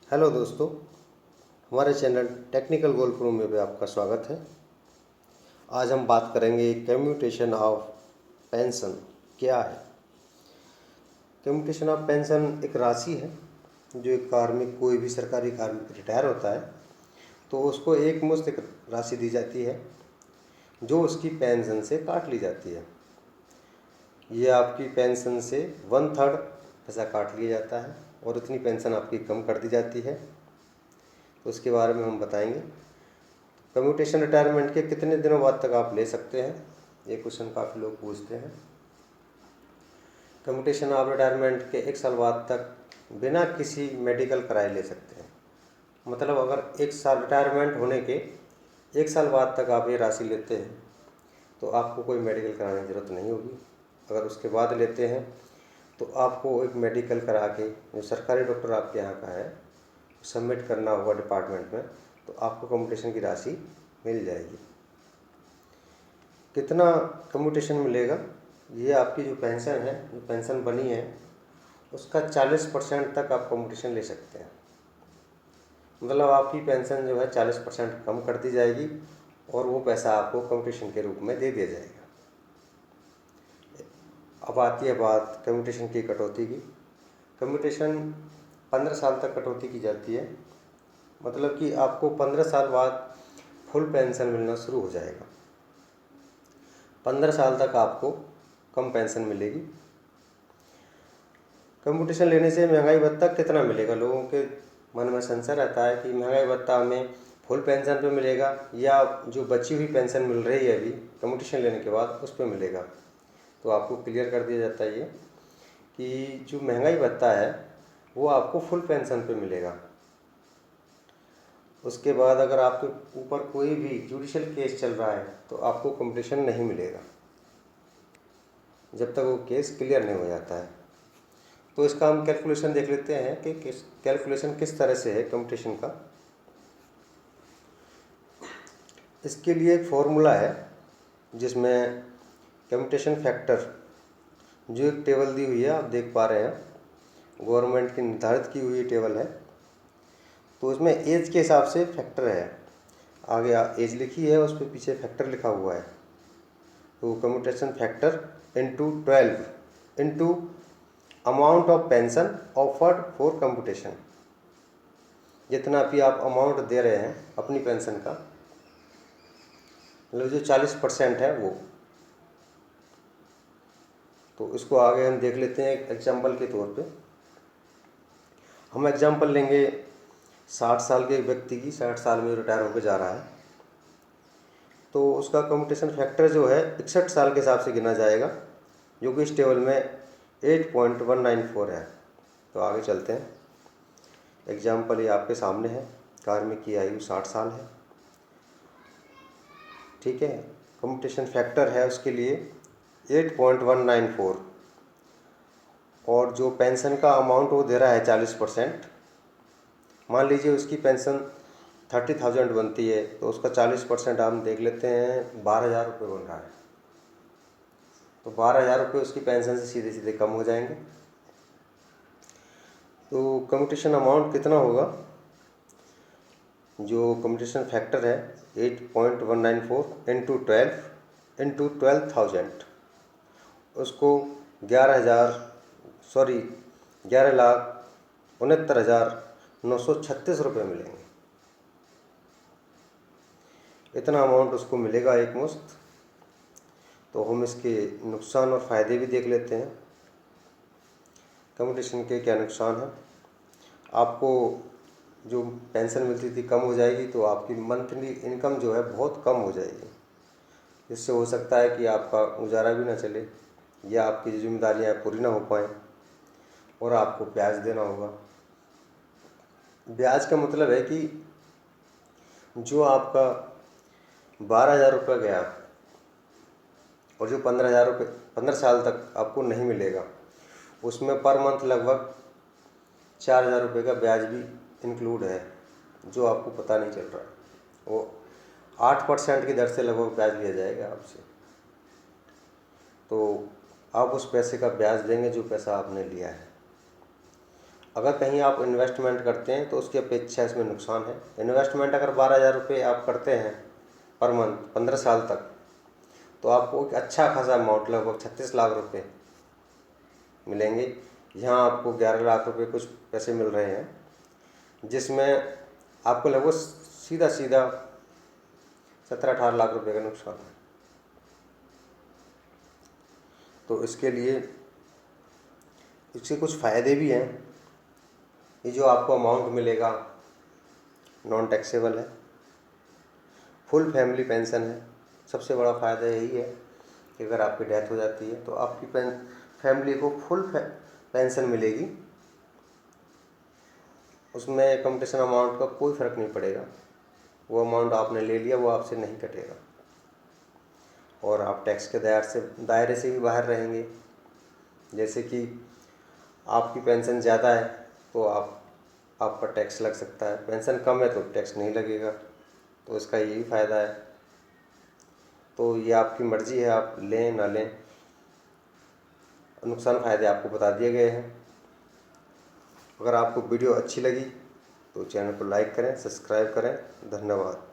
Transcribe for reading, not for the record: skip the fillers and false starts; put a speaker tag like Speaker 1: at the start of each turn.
Speaker 1: Hello दोस्तों, हमारे channel technical golf room में भी आपका स्वागत है। आज हम बात करेंगे कम्यूटेशन ऑफ पेंशन क्या है। कम्यूटेशन ऑफ पेंशन एक राशि है जो एक कार्मिक, कोई भी सरकारी कार्मिक रिटायर होता है तो उसको एक मुश्त एक राशि दी जाती है जो उसकी पेंशन से काट ली जाती है। ये आपकी पेंशन से 1/3 पैसा काट लिया जाता है और इतनी पेंशन आपकी कम कर दी जाती है। तो उसके बारे में हम बताएंगे। कम्यूटेशन रिटायरमेंट के कितने दिनों बाद तक आप ले सकते हैं, ये क्वेश्चन काफ़ी लोग पूछते हैं। कम्यूटेशन ऑफ रिटायरमेंट के 1 साल बाद तक बिना किसी मेडिकल कराए ले सकते हैं। मतलब अगर 1 साल रिटायरमेंट होने के 1 साल बाद तक आप ये राशि लेते हैं तो आपको कोई मेडिकल कराने की ज़रूरत नहीं होगी। अगर उसके बाद लेते हैं तो आपको एक मेडिकल करा के, जो सरकारी डॉक्टर आपके यहाँ का है, सबमिट करना होगा डिपार्टमेंट में, तो आपको कम्यूटेशन की राशि मिल जाएगी। कितना कम्यूटेशन मिलेगा, ये आपकी जो पेंशन है, जो पेंशन बनी है, उसका 40% तक आप कम्यूटेशन ले सकते हैं। मतलब आपकी पेंशन जो है 40% कम कर दी जाएगी और वो पैसा आपको कम्यूटेशन के रूप में दे दिया जाएगा। अब आती है बात कम्यूटेशन की कटौती की। कम्यूटेशन 15 साल तक कटौती की जाती है। मतलब कि आपको 15 साल बाद फुल पेंशन मिलना शुरू हो जाएगा। 15 साल तक आपको कम पेंशन मिलेगी। कम्यूटेशन लेने से महंगाई भत्ता कितना मिलेगा, लोगों के मन में संशय रहता है कि महंगाई भत्ता हमें फुल पेंशन पे मिलेगा या जो बची हुई पेंशन मिल रही है अभी कम्यूटेशन लेने के बाद उस पर मिलेगा। तो आपको क्लियर कर दिया जाता है ये कि जो महंगाई भत्ता है वो आपको फुल पेंशन पे मिलेगा। उसके बाद अगर आपके ऊपर कोई भी जुडिशियल केस चल रहा है तो आपको कम्यूटेशन नहीं मिलेगा जब तक वो केस क्लियर नहीं हो जाता है। तो इसका हम कैलकुलेशन देख लेते हैं कि कैलकुलेशन किस तरह से है कम्यूटेशन का। इसके लिए एक फॉर्मूला है जिसमें कम्यूटेशन फैक्टर, जो एक टेबल दी हुई है, आप देख पा रहे हैं, गवर्नमेंट की निर्धारित की हुई टेबल है। तो उसमें एज के हिसाब से फैक्टर है, आगे एज लिखी है, उस पर पीछे फैक्टर लिखा हुआ है। तो commutation factor into 12 into amount of pension offered for commutation. जितना भी आप अमाउंट दे रहे हैं अपनी पेंशन का, मतलब जो 40% है वो। तो इसको आगे हम देख लेते हैं एग्जाम्पल के तौर पे। हम एग्जाम्पल लेंगे 60 साल के एक व्यक्ति की, 60 साल में रिटायर होकर जा रहा है, तो उसका कम्यूटेशन फैक्टर जो है 61 साल के हिसाब से गिना जाएगा, जो कि इस टेबल में 8.194 है। तो आगे चलते हैं। एग्जाम्पल ये आपके सामने है, कार्मिक की आयु 60 साल है, ठीक है। कम्यूटेशन फैक्टर है उसके लिए 8.194 और जो पेंशन का अमाउंट वो दे रहा है 40%। मान लीजिए उसकी पेंशन 30,000 बनती है तो उसका 40% हम देख लेते हैं 12,000 रुपये बन रहा है। तो 12,000 रुपये उसकी पेंशन से सीधे सीधे कम हो जाएंगे। तो कम्यूटेशन अमाउंट कितना होगा, जो कम्यूटेशन फैक्टर है 8.194 इंटू 12 इंटू 12,000, उसको 11,69,936 रुपये मिलेंगे। इतना अमाउंट उसको मिलेगा एक मुश्त। तो हम इसके नुकसान और फ़ायदे भी देख लेते हैं। कम्यूटेशन के क्या नुकसान हैं। आपको जो पेंशन मिलती थी कम हो जाएगी, तो आपकी मंथली इनकम जो है बहुत कम हो जाएगी। इससे हो सकता है कि आपका गुजारा भी ना चले या आपकी जो जिम्मेदारियाँ पूरी ना हो पाएँ और आपको ब्याज देना होगा। ब्याज का मतलब है कि जो आपका 12,000 रुपये गया और जो 15 साल तक आपको नहीं मिलेगा, उसमें पर मंथ लगभग 4,000 रुपये का ब्याज भी इंक्लूड है, जो आपको पता नहीं चल रहा है। वो 8% की दर से लगभग ब्याज लिया जाएगा आपसे। तो आप उस पैसे का ब्याज देंगे जो पैसा आपने लिया है। अगर कहीं आप इन्वेस्टमेंट करते हैं तो उसकी अपेक्षा इसमें नुकसान है। इन्वेस्टमेंट अगर 12,000 रुपये आप करते हैं पर मंथ 15 साल तक, तो आपको एक अच्छा खासा अमाउंट लगभग 36 लाख रुपए मिलेंगे। यहाँ आपको 11 लाख रुपए कुछ पैसे मिल रहे हैं, जिसमें आपको लगभग सीधा सीधा 17-18 लाख रुपए का नुकसान है। तो इसके लिए इसके कुछ फ़ायदे भी हैं। ये जो आपको अमाउंट मिलेगा नॉन टैक्सेबल है, फुल फैमिली पेंशन है। सबसे बड़ा फ़ायदा यही है कि अगर आपकी डेथ हो जाती है तो आपकी फैमिली को फुल पेंशन मिलेगी। उसमें कम्पटीशन अमाउंट का कोई फ़र्क नहीं पड़ेगा, वो अमाउंट आपने ले लिया वो आपसे नहीं कटेगा, और आप टैक्स के दायरे से भी बाहर रहेंगे। जैसे कि आपकी पेंशन ज़्यादा है तो आप पर टैक्स लग सकता है, पेंशन कम है तो टैक्स नहीं लगेगा। तो इसका यही फ़ायदा है। तो ये आपकी मर्ज़ी है, आप लें ना लें। नुकसान फ़ायदे आपको बता दिए गए हैं। अगर आपको वीडियो अच्छी लगी तो चैनल को लाइक करें, सब्सक्राइब करें। धन्यवाद।